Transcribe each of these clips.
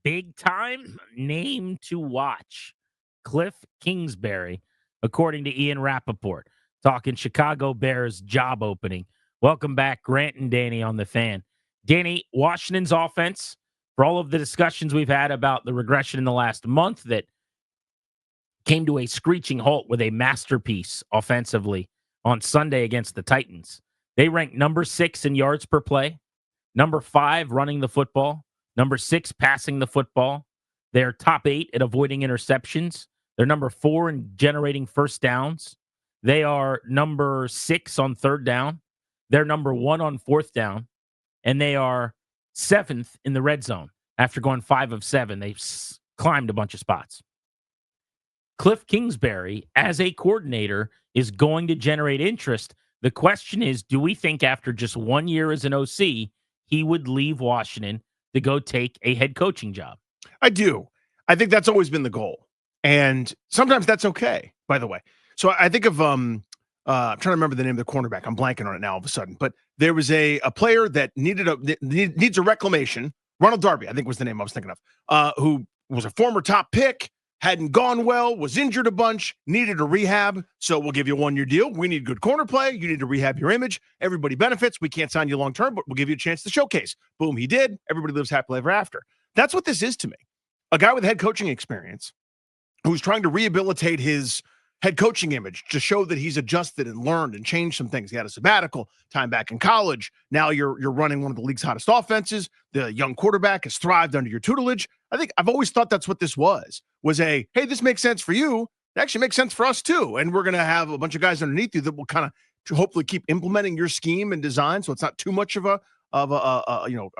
big time name to watch. Kliff Kingsbury, according to Ian Rapaport, talking Chicago Bears job opening. Welcome back, Grant and Danny on the Fan. Danny, Washington's offense, for all of the discussions we've had about the regression in the last month that came to a screeching halt with a masterpiece offensively on Sunday against the Titans. They ranked number 6 in yards per play, number 5 running the football, number 6 passing the football. They're top 8 at avoiding interceptions. They're number 4 in generating first downs. They are number 6 on third down. They're number 1 on fourth down. And they are 7th in the red zone. After going 5 of 7, they've climbed a bunch of spots. Kliff Kingsbury, as a coordinator, is going to generate interest. The question is, do we think after just 1 year as an OC, he would leave Washington to go take a head coaching job? I do. I think that's always been the goal. And sometimes that's okay, by the way. So I think of, I'm trying to remember the name of the cornerback. I'm blanking on it now all of a sudden. But there was a player that needs a reclamation. Ronald Darby, I think was the name I was thinking of, who was a former top pick, hadn't gone well, was injured a bunch, needed a rehab. So we'll give you a 1-year deal. We need good corner play. You need to rehab your image. Everybody benefits. We can't sign you long-term, but we'll give you a chance to showcase. Boom, he did. Everybody lives happily ever after. That's what this is to me. A guy with head coaching experience who's trying to rehabilitate his head coaching image to show that he's adjusted and learned and changed some things. He had a sabbatical, time back in college. Now you're running one of the league's hottest offenses. The young quarterback has thrived under your tutelage. I think I've always thought that's what this was a, hey, this makes sense for you. It actually makes sense for us too. And we're going to have a bunch of guys underneath you that will kind of hopefully keep implementing your scheme and design. So it's not too much of a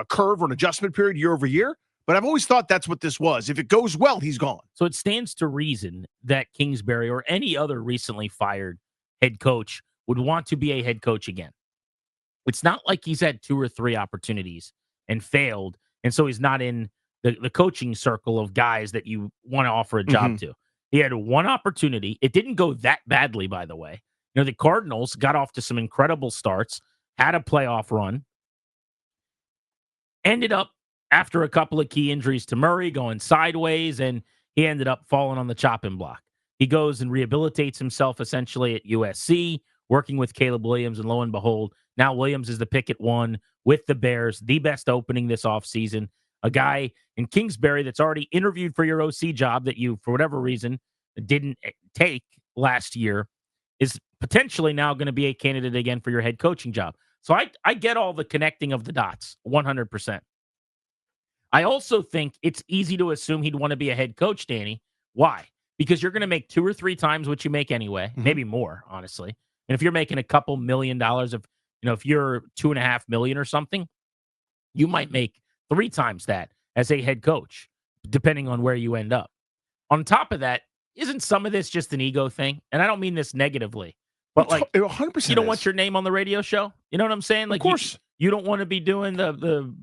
curve or an adjustment period year over year. But I've always thought that's what this was. If it goes well, he's gone. So it stands to reason that Kingsbury or any other recently fired head coach would want to be a head coach again. It's not like he's had 2 or 3 opportunities and failed, and so he's not in the coaching circle of guys that you want to offer a job to. He had 1 opportunity. It didn't go that badly, by the way. You know, the Cardinals got off to some incredible starts, had a playoff run, ended up after a couple of key injuries to Murray going sideways, and he ended up falling on the chopping block. He goes and rehabilitates himself essentially at USC, working with Caleb Williams, and lo and behold, now Williams is the pick at 1 with the Bears, the best opening this offseason. A guy in Kingsbury that's already interviewed for your OC job that you, for whatever reason, didn't take last year is potentially now going to be a candidate again for your head coaching job. So I get all the connecting of the dots, 100%. I also think it's easy to assume he'd want to be a head coach, Danny. Why? Because you're going to make 2 or 3 times what you make anyway, maybe more, honestly. And if you're making a couple $1 million if you're $2.5 million or something, you might make 3 times that as a head coach, depending on where you end up. On top of that, isn't some of this just an ego thing? And I don't mean this negatively, but like 100% you don't want your name on the radio show. You know what I'm saying? Like, of course, you don't want to be doing the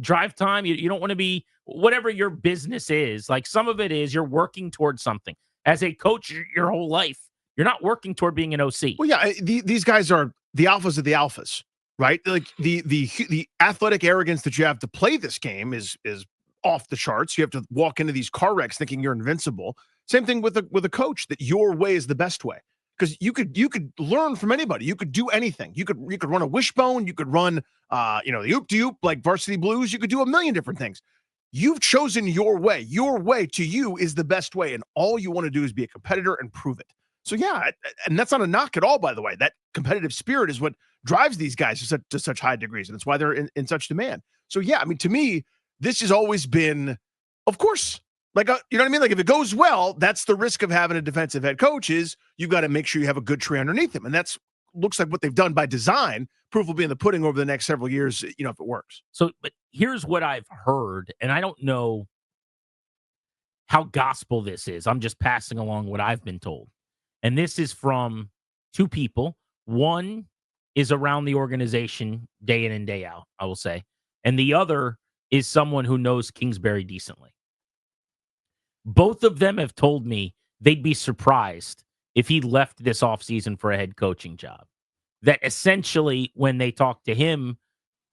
drive time. You don't want to be whatever your business is. Like, some of it is you're working towards something. As a coach, your whole life, you're not working toward being an OC. Well, yeah, these guys are the alphas of the alphas, right? Like the athletic arrogance that you have to play this game is off the charts. You have to walk into these car wrecks thinking you're invincible. Same thing with a coach, that your way is the best way. Because you could learn from anybody. You could do anything. You could run a wishbone. You could run, the oop-de-oop like Varsity Blues. You could do a million different things. You've chosen your way. Your way to you is the best way, and all you want to do is be a competitor and prove it. So yeah, and that's not a knock at all, by the way. That competitive spirit is what drives these guys to such high degrees, and it's why they're in such demand. So yeah, I mean, to me, this has always been, of course, like, you know what I mean? Like, if it goes well, that's the risk of having a defensive head coach, is you've got to make sure you have a good tree underneath him. And that's looks like what they've done by design. Proof will be in the pudding over the next several years, if it works. So, but here's what I've heard, and I don't know how gospel this is. I'm just passing along what I've been told. And this is from 2 people. One is around the organization day in and day out, I will say. And the other is someone who knows Kingsbury decently. Both of them have told me they'd be surprised if he left this offseason for a head coaching job. That essentially, when they talk to him,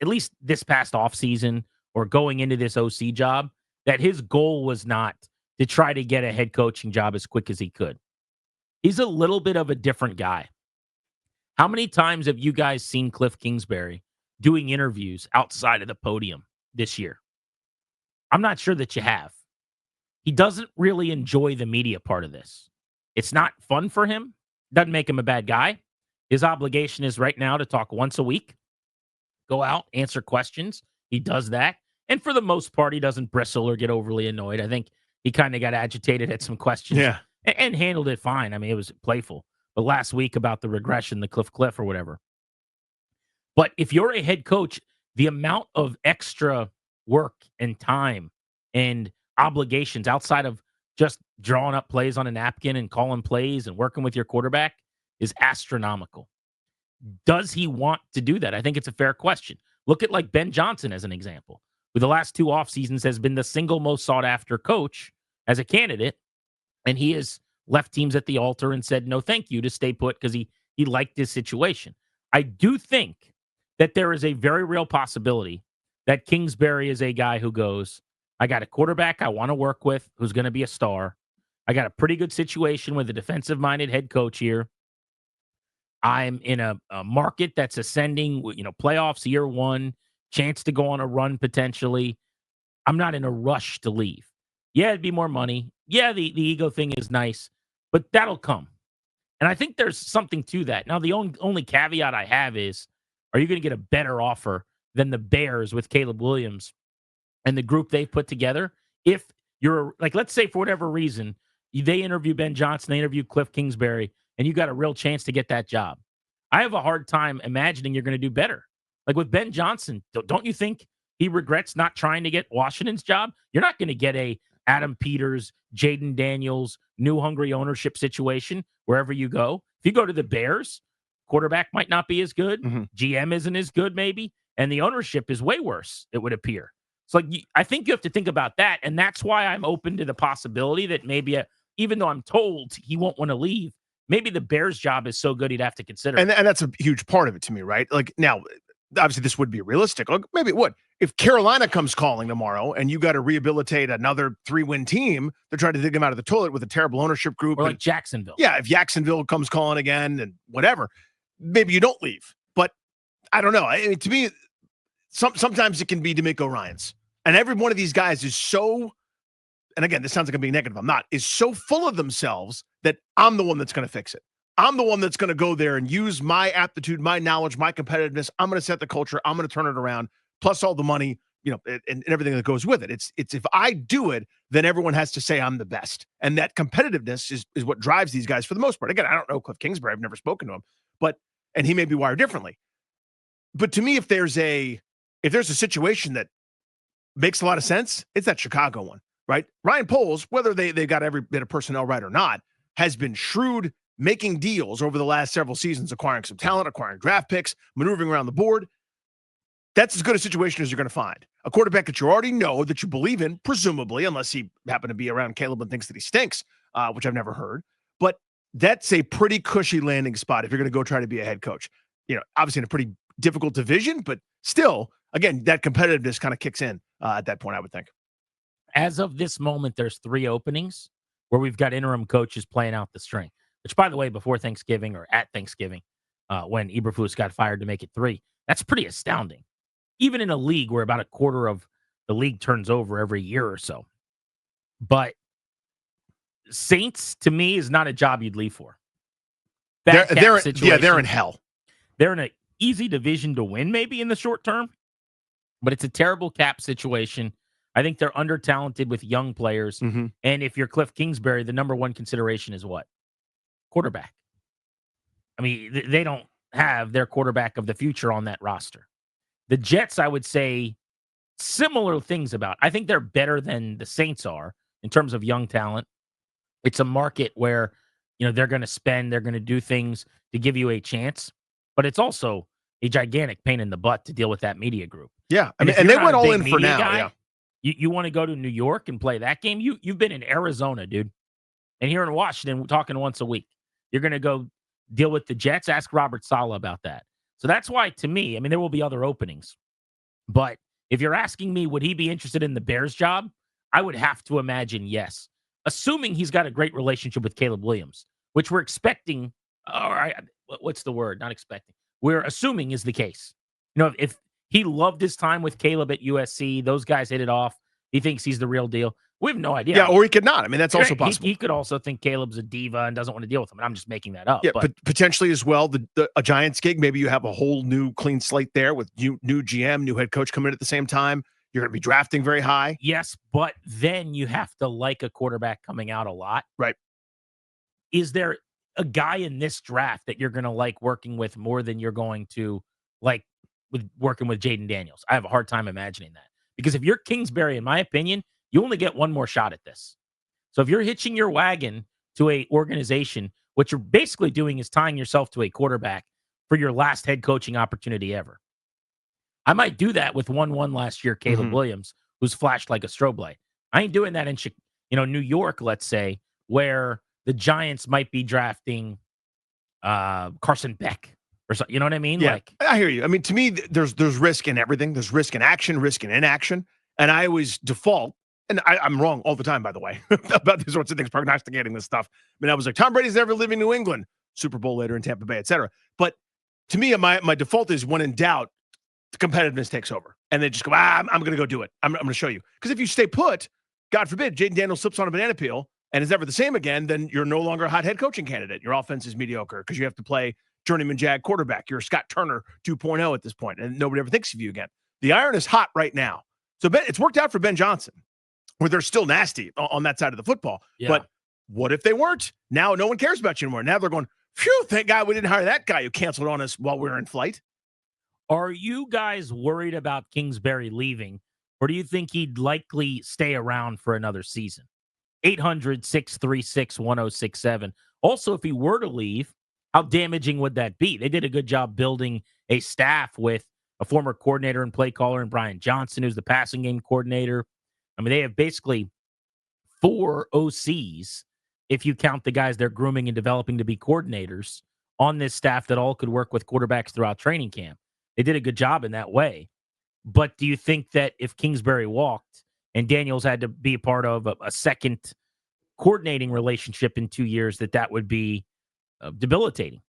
at least this past offseason or going into this OC job, that his goal was not to try to get a head coaching job as quick as he could. He's a little bit of a different guy. How many times have you guys seen Kliff Kingsbury doing interviews outside of the podium this year? I'm not sure that you have. He doesn't really enjoy the media part of this. It's not fun for him. Doesn't make him a bad guy. His obligation is right now to talk once a week, go out, answer questions. He does that. And for the most part, he doesn't bristle or get overly annoyed. I think he kind of got agitated at some questions and handled it fine. I mean, it was playful. But last week about the regression, the Cliff or whatever. But if you're a head coach, the amount of extra work and time and obligations outside of just drawing up plays on a napkin and calling plays and working with your quarterback is astronomical. Does he want to do that? I think it's a fair question. Look at like Ben Johnson as an example, who the last 2 off seasons has been the single most sought after coach as a candidate. And he has left teams at the altar and said no thank you to stay put because he liked his situation. I do think that there is a very real possibility that Kingsbury is a guy who goes, I got a quarterback I want to work with who's going to be a star. I got a pretty good situation with a defensive-minded head coach here. I'm in a market that's ascending, playoffs year 1, chance to go on a run potentially. I'm not in a rush to leave. Yeah, it'd be more money. Yeah, the ego thing is nice, but that'll come. And I think there's something to that. Now, the only caveat I have is, are you going to get a better offer than the Bears with Caleb Williams and the group they've put together? If you're like, let's say for whatever reason, they interview Ben Johnson, they interview Kliff Kingsbury, and you got a real chance to get that job. I have a hard time imagining you're going to do better. Like with Ben Johnson, don't you think he regrets not trying to get Washington's job? You're not going to get a Adam Peters, Jaden Daniels, new hungry ownership situation wherever you go. If you go to the Bears, quarterback might not be as good. GM isn't as good maybe. And the ownership is way worse, it would appear. So I think you have to think about that. And that's why I'm open to the possibility that maybe, even though I'm told he won't want to leave, maybe the Bears job is so good he'd have to consider and that's a huge part of it to me, right? Like now, obviously this would be realistic. Like maybe it would. If Carolina comes calling tomorrow and you got to rehabilitate another 3-win team, they're trying to dig them out of the toilet with a terrible ownership group. Or like Jacksonville. Yeah, if Jacksonville comes calling again and whatever, maybe you don't leave. But I don't know. I mean, to me, sometimes it can be D'Amico Ryans. And every one of these guys is so, and again, this sounds like I'm being negative. I'm not, is so full of themselves that I'm the one that's going to fix it. I'm the one that's going to go there and use my aptitude, my knowledge, my competitiveness. I'm going to set the culture. I'm going to turn it around, plus all the money, and everything that goes with it. It's if I do it, then everyone has to say I'm the best. And that competitiveness is what drives these guys for the most part. Again, I don't know Kliff Kingsbury. I've never spoken to him, and he may be wired differently. But to me, if there's a situation that makes a lot of sense, it's that Chicago one, right? Ryan Poles, whether they got every bit of personnel right or not, has been shrewd, making deals over the last several seasons, acquiring some talent, acquiring draft picks, maneuvering around the board. That's as good a situation as you're going to find. A quarterback that you already know, that you believe in, presumably, unless he happened to be around Caleb and thinks that he stinks, which I've never heard. But that's a pretty cushy landing spot if you're going to go try to be a head coach. Obviously in a pretty difficult division, but still, again, that competitiveness kind of kicks in at that point, I would think. As of this moment, there's 3 openings where we've got interim coaches playing out the string, which, by the way, before Thanksgiving or at Thanksgiving, when Eberflus got fired to make it 3, that's pretty astounding. Even in a league where about a quarter of the league turns over every year or so. But Saints, to me, is not a job you'd leave for. They're in hell. They're in an easy division to win maybe in the short term, but it's a terrible cap situation. I think they're under-talented with young players. And if you're Kliff Kingsbury, the number one consideration is what? Quarterback. I mean, they don't have their quarterback of the future on that roster. The Jets, I would say, similar things about. I think they're better than the Saints are in terms of young talent. It's a market where, they're going to spend, they're going to do things to give you a chance, but it's also a gigantic pain in the butt to deal with that media group. Yeah. I mean, and they went all in for now. Guy, you want to go to New York and play that game? You've been in Arizona, dude. And here in Washington, we're talking once a week. You're going to go deal with the Jets? Ask Robert Saleh about that. So that's why, to me, I mean, there will be other openings. But if you're asking me, would he be interested in the Bears job? I would have to imagine yes, assuming he's got a great relationship with Caleb Williams, which we're expecting. All right, what's the word? Not expecting. We're assuming is the case. If he loved his time with Caleb at USC, those guys hit it off. He thinks he's the real deal. We have no idea. Yeah, or he could not. I mean, that's also Right. possible. He could also think Caleb's a diva and doesn't want to deal with him. And I'm just making that up. Yeah, but potentially as well, a Giants gig, maybe you have a whole new clean slate there with new GM, new head coach coming in at the same time. You're going to be drafting very high. Yes, but then you have to like a quarterback coming out a lot. Right. Is there a guy in this draft that you're going to like working with more than you're going to like with working with Jaden Daniels? I have a hard time imagining that. Because if you're Kingsbury, in my opinion, you only get one more shot at this. So if you're hitching your wagon to a organization, what you're basically doing is tying yourself to a quarterback for your last head coaching opportunity ever. I might do that with 1-1 last year, Caleb Williams, who's flashed like a strobe light. I ain't doing that in New York, let's say, where the Giants might be drafting Carson Beck or something. You know what I mean? Yeah, I hear you. I mean, to me, there's risk in everything. There's risk in action, risk in inaction. And I always default, and I'm wrong all the time, by the way, about these sorts of things, prognosticating this stuff. I mean, I was like, Tom Brady's never living in New England, Super Bowl later in Tampa Bay, et cetera. But to me, my default is when in doubt, the competitiveness takes over. And they just go, I'm going to go do it. I'm going to show you. Because if you stay put, God forbid, Jaden Daniels slips on a banana peel and is never the same again, then you're no longer a hot head coaching candidate. Your offense is mediocre because you have to play journeyman jag quarterback. You're Scott Turner 2.0 at this point, and nobody ever thinks of you again. The iron is hot right now. So it's worked out for Ben Johnson, where they're still nasty on that side of the football. Yeah. But what if they weren't? Now no one cares about you anymore. Now they're going, phew, thank God we didn't hire that guy who canceled on us while we were in flight. Are you guys worried about Kingsbury leaving, or do you think he'd likely stay around for another season? 800-636-1067. Also, if he were to leave, how damaging would that be? They did a good job building a staff with a former coordinator and play caller and Brian Johnson, who's the passing game coordinator. I mean, they have basically 4 OCs, if you count the guys they're grooming and developing to be coordinators on this staff that all could work with quarterbacks throughout training camp. They did a good job in that way. But do you think that if Kingsbury walked and Daniels had to be a part of a second coordinating relationship in 2 years, that would be debilitating?